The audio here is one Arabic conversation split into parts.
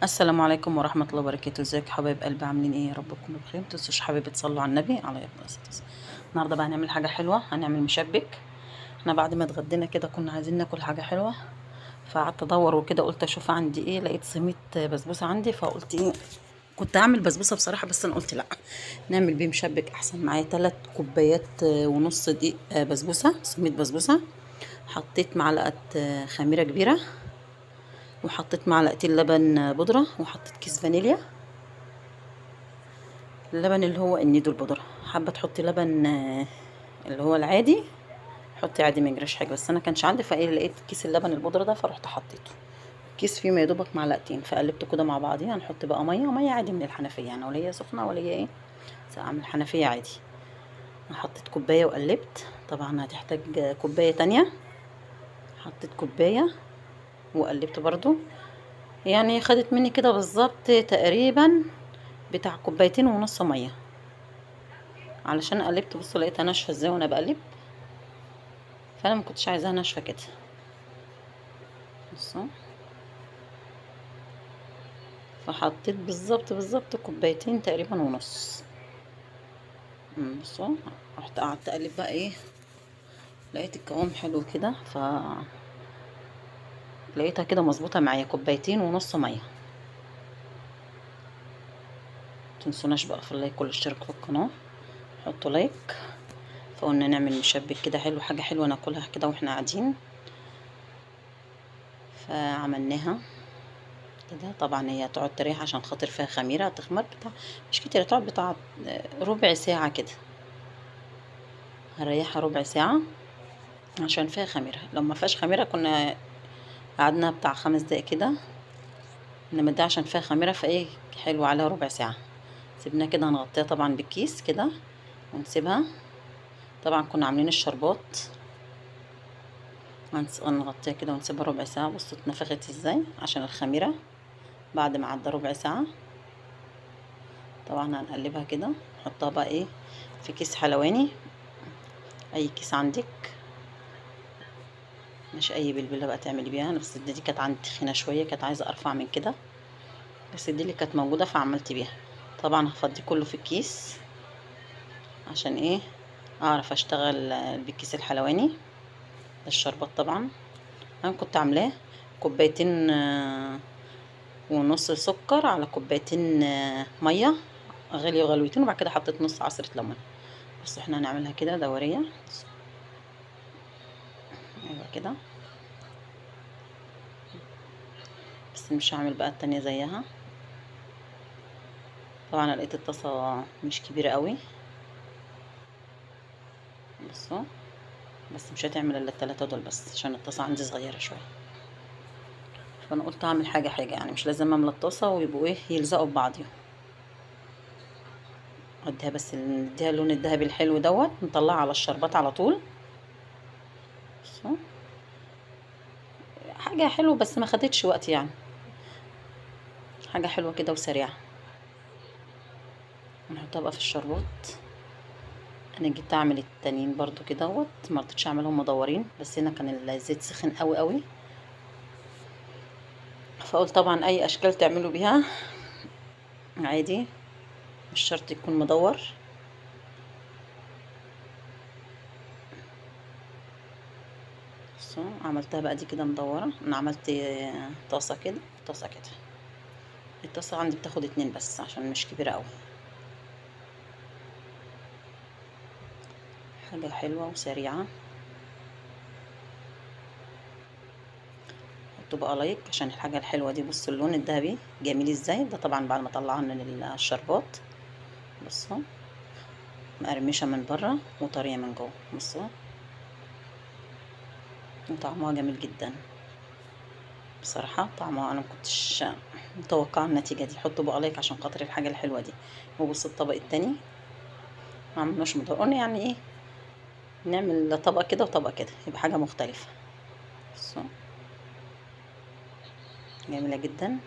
السلام عليكم ورحمة الله وبركاته. ازيك حبايب قلبي؟ عاملين ايه؟ يا رب تكونوا بخير. متنسوش حبايبي تصلوا على النبي عليه الصلاة والسلام. النهارده بقى هنعمل حاجة حلوة، هنعمل مشبك. احنا بعد ما اتغدينا كده كنا عايزين ناكل حاجة حلوة، فقعدت ادور وكده، قلت اشوف عندي ايه، لقيت صينية بسبوسة عندي، فقلت ايه، كنت هعمل بسبوسة بصراحة، بس انا قلت لا، نعمل بيه مشبك احسن. معايا 3 كوبايات ونص دقيق بسبوسة، صينية بسبوسة. حطيت معلقة خميرة كبيرة، وحطيت معلقتين لبن بودرة، وحطيت كيس فانيليا. اللبن اللي هو النيدو البودرة. حابة تحطي لبن اللي هو العادي، حطي عادي ما يجراش حاجة، بس انا كانش عندي، فايه لقيت كيس اللبن البودرة ده فرحت حطيته. كيس فيه ما يدوبك معلقتين، فقلبته كده مع بعضيه. هنحط بقى ميه عادي من الحنفية يعني، ولا هي سخنة ولا هي ايه، ساقعة من الحنفية عادي. انا حطيت كوباية وقلبت، طبعا هتحتاج كوباية تانية. حطيت كوباية وقلبت برضو، يعني خدت مني كده بالظبط تقريبا بتاع كوبايتين ونص ميه، علشان قلبت. بصوا لقيتها ناشفه ازاي وانا بقلب، فانا ما كنتش عايزاها ناشفه كده. بصوا، فحطيت بالظبط كوبايتين تقريبا ونص. بصوا، رحت قعدت اقلب بقى ايه، لقيت القوام حلو كده، لقيتها كده مظبوطه معايا، كوبايتين ونص ميه. متنسوناش بقى في اللايك والاشتراك في القناه، حطوا لايك. فقلنا نعمل مشبك كده حلو، حاجه حلوه ناكلها كده واحنا قاعدين. فعملناها كده. طبعا هي تقعد تريح عشان خاطر فيها خميره، تخمر بتاع مش كتير، تقعد بتاع ربع ساعه كده. هريحها ربع ساعه عشان فيها خميره. لو ما فيهاش خميره كنا قعدنا بتاع 5 دقايق كده، انما دي عشان فيها خميره فايه حلو عليها ربع ساعه. سيبناها كده، هنغطيها طبعا بالكيس كده ونسيبها. طبعا كنا عاملين الشربات، هنغطيها كده ونسيبها ربع ساعه. بصوا اتنفخت ازاي عشان الخميره بعد ما عدى ربع ساعه. طبعا هنقلبها كده، نحطها بقى ايه في كيس حلواني، اي كيس عندك، مش اي بلبله بقى تعملي بيها. بس دي كانت عندي تخينه شويه، كانت عايزه ارفع من كده، بس دي اللي كانت موجوده فعملت بيها. طبعا هفضي كله في الكيس عشان ايه، اعرف اشتغل بالكيس الحلواني. الشربات طبعا انا كنت عاملاه كوبايتين ونص سكر على كوبايتين ميه، غلي وغلوتين، وبعد كده حطيت نص عصره ليمون. بس احنا هنعملها كده دوريه. ايوه كده، بس مش هعمل بقى التانية زيها. طبعا انا لقيت الطاسه مش كبيره قوي، بصوا، بس مش هتعمل الا ال3 دول بس عشان الطاسه عندي صغيره شويه. فانا قلت اعمل حاجه يعني، مش لازم املى الطاسه ويبقوا ايه يلزقوا ببعضهم. اديها بس، نديها اللون الذهبي الحلو دوت، نطلعها على الشربات على طول. بصوا، حاجه حلوه بس ما خدتش وقت يعني، حاجه حلوه كده وسريعه. نحطها بقى في الشربات. انا جيت اعمل التانيين برضو كده اهوت، ما رضيتش اعملهم مدورين، بس هنا كان الزيت سخن قوي قوي، فقلت طبعا اي اشكال تعملوا بيها عادي، مش شرط يكون مدور. بصوا، عملتها بقى دي كده مدورة. انا عملت طاسة كده طاسة كده. الطاسة عندي بتاخد 2 بس عشان مش كبيرة قوي. حاجة حلوة وسريعة. حطوا بقى لايك عشان الحاجة الحلوة دي. بصوا اللون الذهبي جميل ازاي، ده طبعا بعد ما طلعنا من الشربات. بصوا، مقرمشة من بره وطرية من جوه. بصوا، وطعمها جميل جدا بصراحة. طعمها انا مكنتش متوقعة النتيجة دي. حطوا بقى لايك عشان خاطر الحاجة الحلوة دي. وبصوا الطبق التاني ما عملناش مدور، قلنا يعني ايه، نعمل طبق كده وطبق كده يبقى حاجة مختلفة. بصوا، جميلة جدا.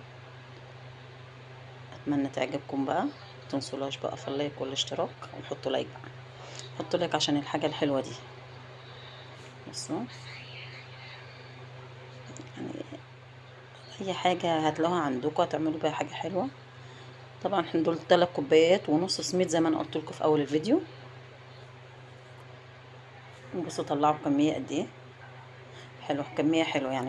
اتمنى تعجبكم بقى. متنسولاش بقى في اللايك والاشتراك، وحطوا لايك بقى، حطوا لايك عشان الحاجة الحلوة دي. بصوا، يعني اي حاجه هتلاقوها عندكم هتعملوا بيها حاجه حلوه. طبعا احنا دول 3 كوبايات ونص سميد زي ما انا قلت لكم في اول الفيديو. بصوا طلعوا كميه قد ايه حلوه، كميه حلوه يعني.